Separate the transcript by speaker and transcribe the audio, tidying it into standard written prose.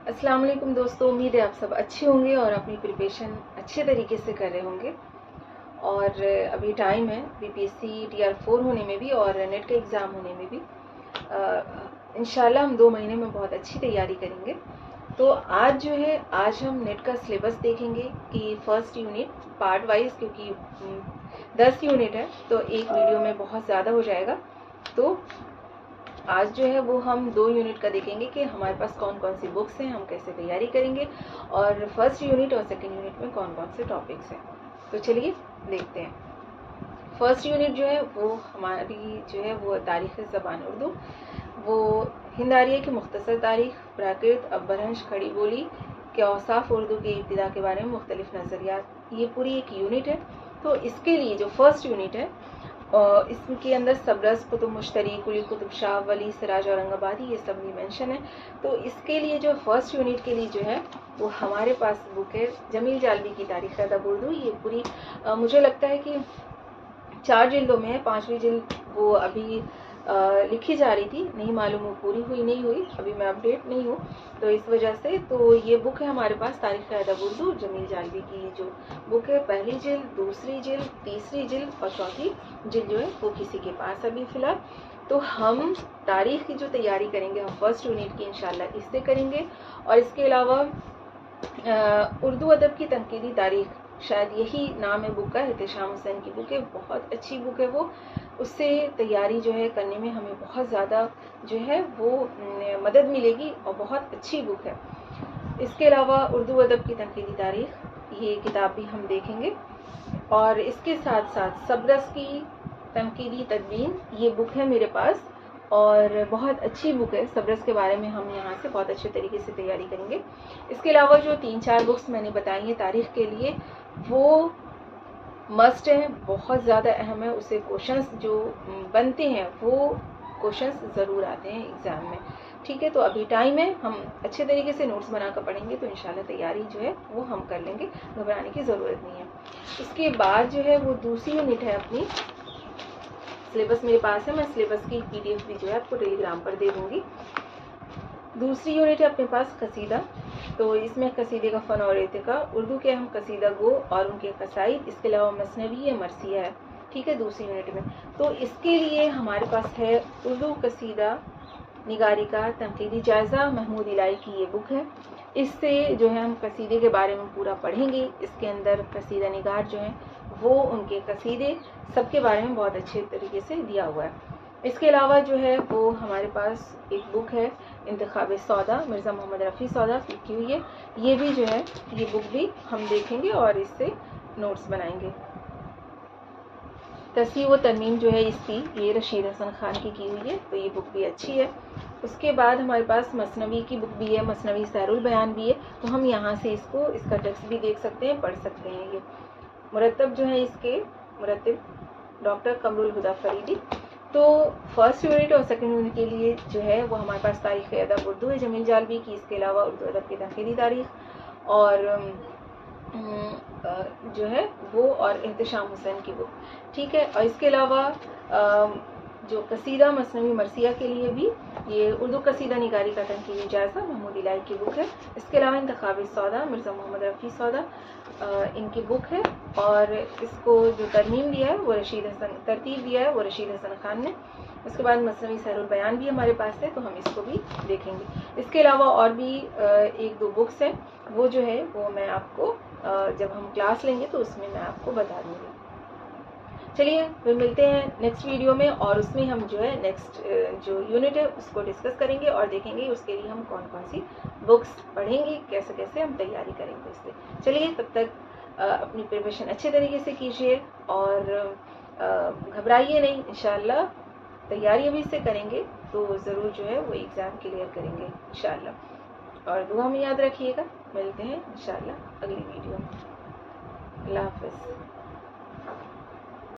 Speaker 1: अस्सलाम वालेकुम दोस्तों, उम्मीद है आप सब अच्छे होंगे और अपनी प्रिपरेशन अच्छे तरीके से कर रहे होंगे। और अभी टाइम है बीपीएससी TR4 होने में भी और नेट का एग्ज़ाम होने में भी। इंशाल्लाह हम 2 महीने में बहुत अच्छी तैयारी करेंगे। तो आज हम नेट का सिलेबस देखेंगे कि फर्स्ट यूनिट पार्ट वाइज, क्योंकि 10 यूनिट है तो एक वीडियो में बहुत ज़्यादा हो जाएगा। तो आज वो हम 2 यूनिट का देखेंगे कि हमारे पास कौन कौन सी बुक्स हैं, हम कैसे तैयारी करेंगे और फर्स्ट यूनिट और सेकंड यूनिट में कौन कौन से टॉपिक्स हैं। तो चलिए देखते हैं। फर्स्ट यूनिट वो हमारी वो तारीख़ ज़बान उर्दू, वो हिंद आरिया की मुख्तसर तारीख़, प्राकृत, अब्बरहंश, खड़ी बोली के औसाफ उर्दू के इब्तिदा के बारे में मुख्तलिफ नज़रियात, ये पूरी एक यूनिट है। तो इसके लिए जो फर्स्ट यूनिट है इसके अंदर सबरस, कुतुब मुश्तरी, कुली कुतुब शाह, वली, सिराज, औरंगाबादी, ये सब भी मेंशन है। तो इसके लिए जो फर्स्ट यूनिट के लिए वो हमारे पास बुक है जमील जालबी की तारीख़ अदब उर्दू। ये पूरी मुझे लगता है कि 4 जिल्दों में है, 5वीं जिल्द वो अभी लिखी जा रही थी, नहीं मालूम वो पूरी हुई नहीं हुई, अभी मैं अपडेट नहीं हूँ तो इस वजह से। तो ये बुक है हमारे पास तारीख़ अदब उर्दू जमील जालबी की जो बुक है, पहली जिल्द, दूसरी जिल्द, तीसरी जिल्द और चौथी जिल्द वो किसी के पास अभी फ़िलहाल। तो हम तारीख़ की जो तैयारी करेंगे हम फर्स्ट यूनिट की इंशाल्लाह इससे करेंगे। और इसके अलावा उर्दू अदब की तनकीदी तारीख़, शायद यही नाम है बुक का, एहतेशाम हुसैन की बुक है, बहुत अच्छी बुक है वो। उससे तैयारी करने में हमें बहुत ज़्यादा वो मदद मिलेगी और बहुत अच्छी बुक है। इसके अलावा उर्दू अदब की तनकीदी तारीख़, ये किताब भी हम देखेंगे। और इसके साथ साथ सबरस की तनकीदी तदवीन, ये बुक है मेरे पास और बहुत अच्छी बुक है। सबरस के बारे में हम यहाँ से बहुत अच्छे तरीके से तैयारी करेंगे। इसके अलावा जो 3-4 बुक्स मैंने बताई हैं तारीख़ के लिए, वो मस्ट है, बहुत ज़्यादा अहम है। उससे क्वेश्चंस जो बनते हैं वो क्वेश्चंस ज़रूर आते हैं एग्ज़ाम में। ठीक है, तो अभी टाइम है, हम अच्छे तरीके से नोट्स बनाकर पढ़ेंगे तो इंशाल्लाह तैयारी वो हम कर लेंगे, घबराने की ज़रूरत नहीं है। उसके बाद वो दूसरी यूनिट है अपनी, सिलेबस मेरे पास है, मैं सिलेबस की PDF भी आपको टेलीग्राम पर दे दूँगी। दूसरी यूनिट है अपने पास कसीदा, तो इसमें कसीदे का फ़न और इर्तिका, उर्दू के अहम कसीदा गो और उनके कसाइद, इसके अलावा मसनवी या मरसिया है। ठीक है, दूसरी यूनिट में तो इसके लिए हमारे पास है उर्दू कसीदा निगारी का तनकीदी जायज़ा, महमूद इलाही की ये बुक है। इससे हम कसीदे के बारे में पूरा पढ़ेंगे। इसके अंदर कसीदा निगार वो उनके कसीदे सबके बारे में बहुत अच्छे तरीके से दिया हुआ है। इसके अलावा वो हमारे पास एक बुक है इंतखाब सौदा, मिर्ज़ा मोहम्मद रफ़ी सौदा लिखी हुई है। ये भी ये बुक भी हम देखेंगे और इससे नोट्स बनाएंगे। तस्हीह व तरमीम इसकी, ये रशीद हसन खान की हुई है, तो ये बुक भी अच्छी है। उसके बाद हमारे पास मसनवी की बुक भी है, मसनवी सैरुल बयान भी है, तो हम यहाँ से इसका टेक्स्ट भी देख सकते हैं, पढ़ सकते हैं। ये मुरतब इसके मुरतब डॉक्टर कमरुल हुदा फरीदी। तो फर्स्ट यूनिट और सेकंड यूनिट के लिए वो हमारे पास तारीख़ अदब उर्दू है जमील जालबी की, इसके अलावा उर्दू अदब की तनकीदी तारीख़ और वो और एहतेशाम हुसैन की बुक। ठीक है, और इसके अलावा जो कसीदा मसनवी मरसिया के लिए भी ये उर्दू कसीदा निगारी का तनकीदी जायज़ा, महमूद इलाही की बुक है। इसके अलावा इंतखाब सौदा, मिर्ज़ा मोहम्मद रफ़ी सौदा इनकी बुक है। और इसको जो तरमीम दिया है वो तरतीब दिया है वो रशीद हसन खान ने। उसके बाद मसनवी सैरुल बयान भी हमारे पास है, तो हम इसको भी देखेंगे। इसके अलावा और भी 1-2 बुक्स हैं, वो वो मैं आपको जब हम क्लास लेंगे तो उसमें मैं आपको बता दूँगी। चलिए फिर मिलते हैं नेक्स्ट वीडियो में, और उसमें हम नेक्स्ट जो यूनिट है उसको डिस्कस करेंगे और देखेंगे उसके लिए हम कौन कौन सी बुक्स पढ़ेंगे, कैसे कैसे हम तैयारी करेंगे इससे। चलिए तब तक अपनी प्रिपरेशन अच्छे तरीके से कीजिए और घबराइए नहीं, इंशाल्लाह तैयारी अभी से करेंगे तो ज़रूर वो एग्ज़ाम क्लियर करेंगे इंशाल्लाह। और दुआ में याद रखिएगा। मिलते हैं इंशाल्लाह अगली वीडियो में। अल्लाह हाफ़िज़।